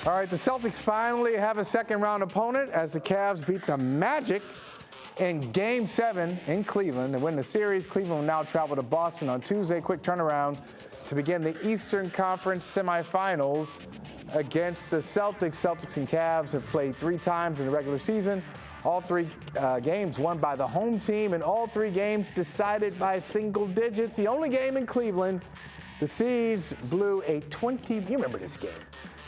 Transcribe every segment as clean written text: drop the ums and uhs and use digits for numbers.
All right, the Celtics finally have a second-round opponent as the Cavs beat the Magic in Game 7 in Cleveland. To win the series, Cleveland will now travel to Boston on Tuesday. Quick turnaround to begin the Eastern Conference semifinals against the Celtics. Celtics and Cavs have played 3 times in the regular season. All 3 games won by the home team, and all 3 games decided by single digits. The only game in Cleveland, the Seas blew a you remember this game,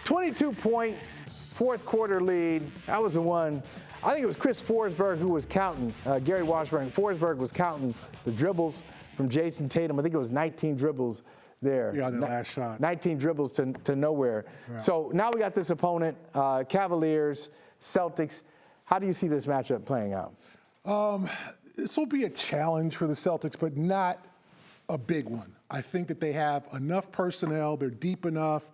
22-point fourth quarter lead. That was the one. I think it was Chris Forsberg who was counting, Gary Washburn. Forsberg was counting the dribbles from Jason Tatum. I think it was 19 dribbles there. Yeah, on the last shot. 19 dribbles to nowhere. Right. So now we got this opponent, Cavaliers, Celtics. How do you see this matchup playing out? This will be a challenge for the Celtics, but not a big one. I think that they have enough personnel. They're deep enough.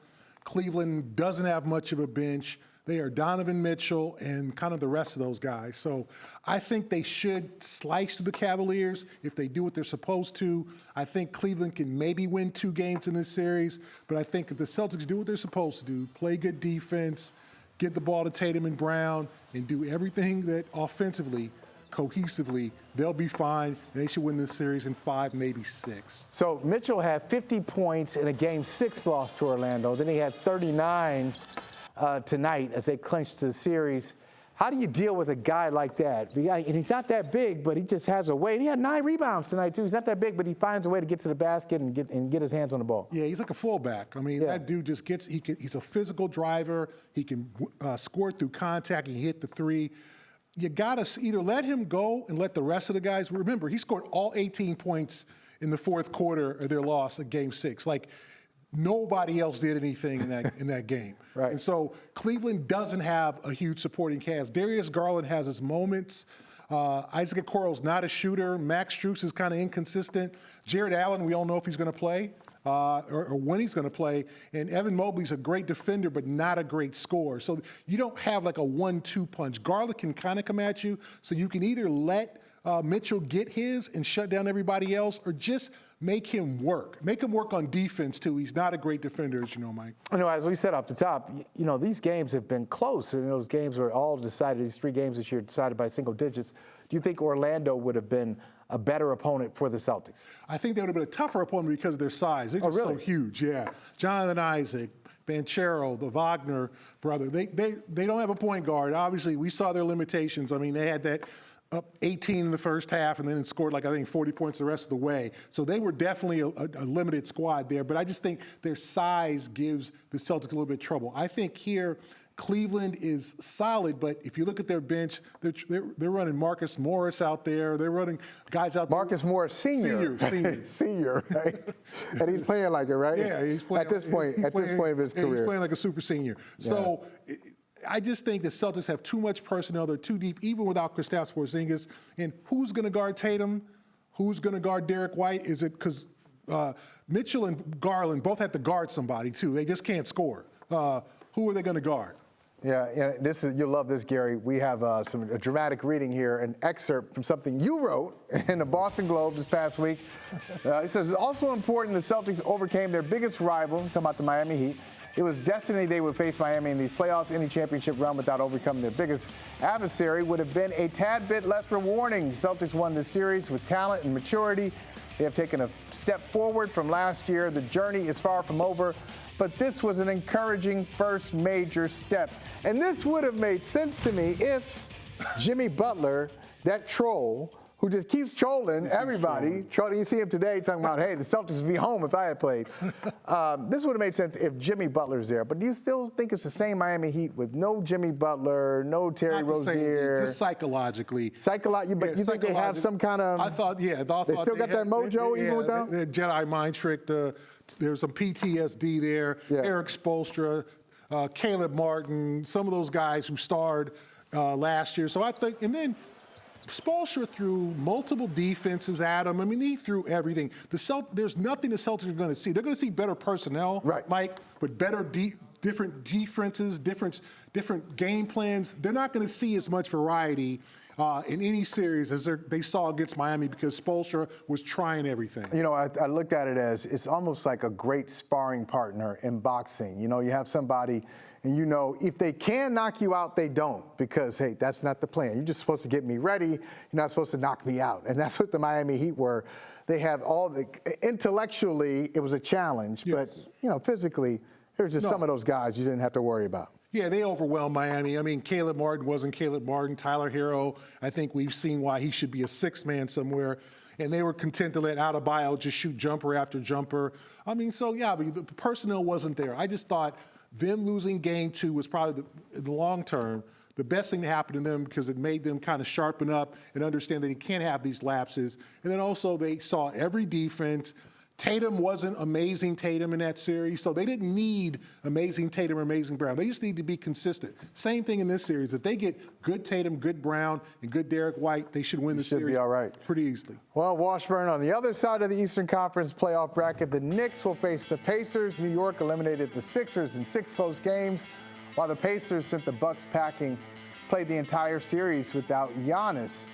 Cleveland doesn't have much of a bench. They are Donovan Mitchell and kind of the rest of those guys. So I think they should slice through the Cavaliers if they do what they're supposed to. I think Cleveland can maybe win 2 games in this series, but I think if the Celtics do what they're supposed to do, play good defense, get the ball to Tatum and Brown, and do everything that offensively, cohesively, they'll be fine. They should win this series in 5, maybe 6. So Mitchell had 50 points in a Game 6 loss to Orlando. Then he had 39 tonight as they clinched the series. How do you deal with a guy like that? And he's not that big, but he just has a way. And he had 9 rebounds tonight, too. He's not that big, but he finds a way to get to the basket and get his hands on the ball. Yeah, he's like a fullback. I mean, that dude just gets – he's a physical driver. He can score through contact. He can hit the 3. You got to either let him go and let the rest of the guys – remember, he scored all 18 points in the fourth quarter of their loss at Game 6. Like, nobody else did anything in that game. Right. And so Cleveland doesn't have a huge supporting cast. Darius Garland has his moments. Isaac Okoro's not a shooter. Max Strus is kind of inconsistent. Jared Allen, we all know if he's going to play or when he's going to play. And Evan Mobley's a great defender, but not a great scorer. So you don't have like a 1-2 punch. Garland can kind of come at you. So you can either let Mitchell get his and shut down everybody else, or just make him work. Make him work on defense, too. He's not a great defender, as you know, Mike. I know, as we said off the top, these games have been close. And those games were all decided, these 3 games this year decided by single digits. Do you think Orlando would have been a better opponent for the Celtics? I think they would have been a tougher opponent because of their size. They're just so huge, yeah. Jonathan Isaac, Banchero, the Wagner brother, they don't have a point guard. Obviously, we saw their limitations. I mean, they had that up 18 in the first half and then it scored 40 points the rest of the way. So they were definitely a limited squad there. But I just think their size gives the Celtics a little bit of trouble. I think here Cleveland is solid, but if you look at their bench, they're running Marcus Morris out there. They're running guys out there. Marcus Morris Senior. Senior, right? And he's playing like it, right? Yeah, he's playing. At this point of his career. He's playing like a super senior. Yeah. So I just think the Celtics have too much personnel. They're too deep, even without Kristaps Porzingis. And who's going to guard Tatum? Who's going to guard Derek White? Is it because Mitchell and Garland both have to guard somebody, too? They just can't score. Who are they going to guard? Yeah, you'll love this, Gary. We have a dramatic reading here, an excerpt from something you wrote in the Boston Globe this past week. It says, it's also important the Celtics overcame their biggest rival, talking about the Miami Heat. It was destiny they would face Miami in these playoffs. Any championship run without overcoming their biggest adversary would have been a tad bit less rewarding. The Celtics won this series with talent and maturity. They have taken a step forward from last year. The journey is far from over, but this was an encouraging first major step. And this would have made sense to me if Jimmy Butler, that troll, who just keeps trolling everybody. You see him today talking about, hey, the Celtics would be home if I had played. This would have made sense if Jimmy Butler's there. But do you still think it's the same Miami Heat with no Jimmy Butler, no Terry Rozier? Just psychologically. But you think they have some kind of... I thought, yeah. They still got that mojo even without? The Jedi mind trick. There's some PTSD there. Yeah. Eric Spoelstra, Caleb Martin, some of those guys who starred last year. So I think, and then Spoelstra threw multiple defenses at him. I mean, he threw everything. There's nothing the Celtics are going to see. They're going to see better personnel, right, Mike, but better different defenses, different game plans. They're not going to see as much variety in any series as they saw against Miami because Spoelstra was trying everything. You know, I looked at it as it's almost like a great sparring partner in boxing. You know, you have somebody, and you know, if they can knock you out, they don't, because, hey, that's not the plan. You're just supposed to get me ready. You're not supposed to knock me out. And that's what the Miami Heat were. They have all the, intellectually, it was a challenge, yes. but, you know, physically, there's just some of those guys you didn't have to worry about. Yeah, they overwhelmed Miami. I mean, Caleb Martin wasn't Caleb Martin. Tyler Hero, I think we've seen why he should be a sixth man somewhere. And they were content to let Adebayo just shoot jumper after jumper. I mean, so yeah, but the personnel wasn't there. I just thought them losing game 2 was probably the long term, the best thing to happen to them because it made them kind of sharpen up and understand that they can't have these lapses. And then also they saw every defense. Tatum wasn't amazing Tatum in that series, so they didn't need amazing Tatum or amazing Brown. They just need to be consistent. Same thing in this series. If they get good Tatum, good Brown, and good Derek White, they should win the series. Should be all right. Pretty easily. Well, Washburn, on the other side of the Eastern Conference playoff bracket, the Knicks will face the Pacers. New York eliminated the Sixers in 6 close games, while the Pacers sent the Bucks packing, played the entire series without Giannis.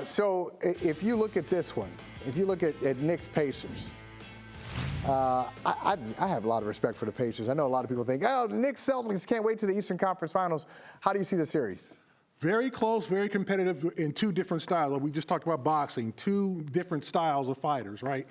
So if you look at this one, if you look at Knicks-Pacers, I have a lot of respect for the Pacers. I know a lot of people think, oh, the Knicks Celtics can't wait to the Eastern Conference Finals. How do you see the series? Very close, very competitive in 2 different styles. We just talked about boxing, 2 different styles of fighters, right?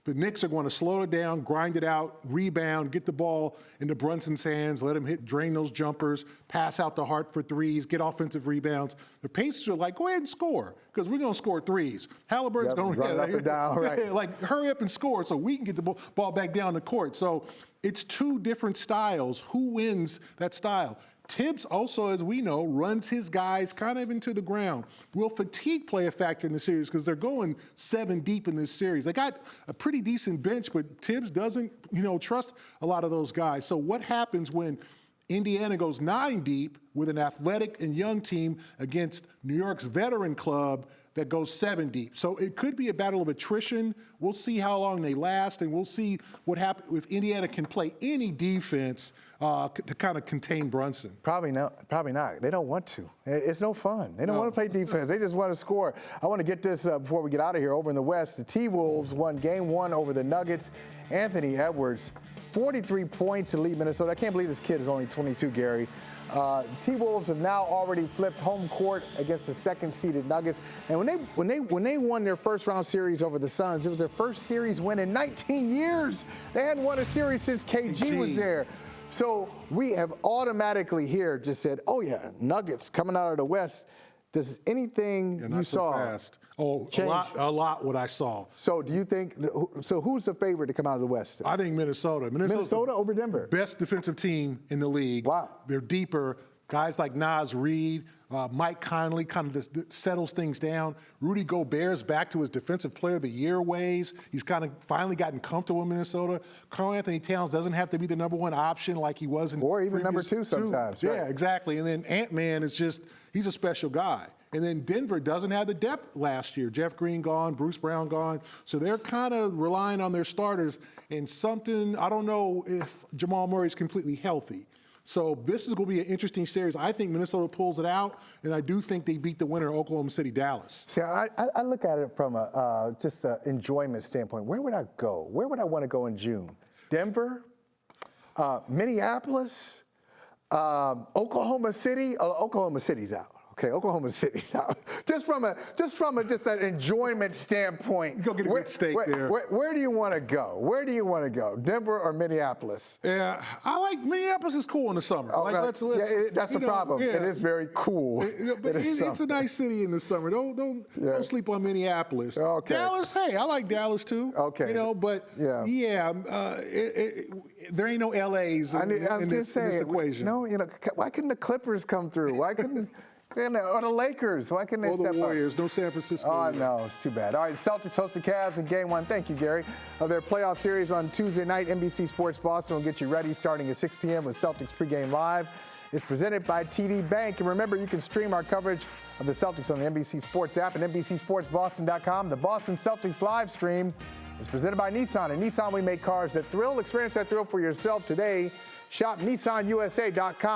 The Knicks are going to slow it down, grind it out, rebound, get the ball into Brunson's hands, let him drain those jumpers, pass out to Hart for threes, get offensive rebounds. The Pacers are like, go ahead and score, because we're going to score threes. Halliburton's going to run up and down, right? Like, hurry up and score so we can get the ball back down the court. So it's 2 different styles. Who wins that style? Tibbs also, as we know, runs his guys kind of into the ground. Will fatigue play a factor in the series because they're going 7 deep in this series? They got a pretty decent bench, but Tibbs doesn't, trust a lot of those guys. So what happens when Indiana goes 9 deep with an athletic and young team against New York's veteran club that goes 7 deep? So it could be a battle of attrition. We'll see how long they last, and we'll see what happens if Indiana can play any defense to kind of contain Brunson. Probably not. They don't want to. It's no fun. They don't want to play defense. They just want to score. I want to get this before we get out of here. Over in the West, the T-Wolves won Game 1 over the Nuggets. Anthony Edwards, 43 points to lead Minnesota. I can't believe this kid is only 22, Gary. T-Wolves have now already flipped home court against the second-seeded Nuggets. And when they won their first-round series over the Suns, it was their first series win in 19 years. They hadn't won a series since KG was there. So we have automatically here just said, oh, yeah, Nuggets coming out of the West. Does anything you saw fast. Oh, change? A lot what I saw. So do you think – so who's the favorite to come out of the West? I think Minnesota. Minnesota over Denver? Best defensive team in the league. Wow. They're deeper. Guys like Naz Reid, Mike Conley kind of settles things down. Rudy Gobert's back to his Defensive Player of the Year ways. He's kind of finally gotten comfortable in Minnesota. Karl Anthony Towns doesn't have to be the number 1 option like he was in or even number 2 sometimes. Yeah, exactly. And then Ant-Man is just – he's a special guy. And then Denver doesn't have the depth last year. Jeff Green gone, Bruce Brown gone. So they're kind of relying on their starters. And something – I don't know if Jamal Murray's completely healthy. So this is going to be an interesting series. I think Minnesota pulls it out, and I do think they beat the winner, Oklahoma City, Dallas. See, I look at it from just an enjoyment standpoint. Where would I go? Where would I want to go in June? Denver? Minneapolis? Oklahoma City? Oklahoma City's out. Okay, Oklahoma City's out. Just from an enjoyment standpoint. Go get a good steak there. Where do you want to go? Where do you want to go? Denver or Minneapolis? Yeah, I like Minneapolis is cool in the summer. That's the problem. Yeah. It is very cool. But it's a nice city in the summer. Don't sleep on Minneapolis. Okay. Dallas, hey, I like Dallas too. Okay. But there ain't no LAs in this equation. No, why couldn't the Clippers come through? Why couldn't? Or the Lakers. Why couldn't they step up? Or the Warriors. No San Francisco. Oh, no, it's too bad. All right, Celtics host the Cavs in Game 1. Thank you, Gary. Of their playoff series on Tuesday night, NBC Sports Boston will get you ready starting at 6 p.m. with Celtics pregame live. It's presented by TD Bank. And remember, you can stream our coverage of the Celtics on the NBC Sports app and NBCSportsBoston.com. The Boston Celtics live stream is presented by Nissan. And Nissan, we make cars that thrill. Experience that thrill for yourself today. Shop NissanUSA.com.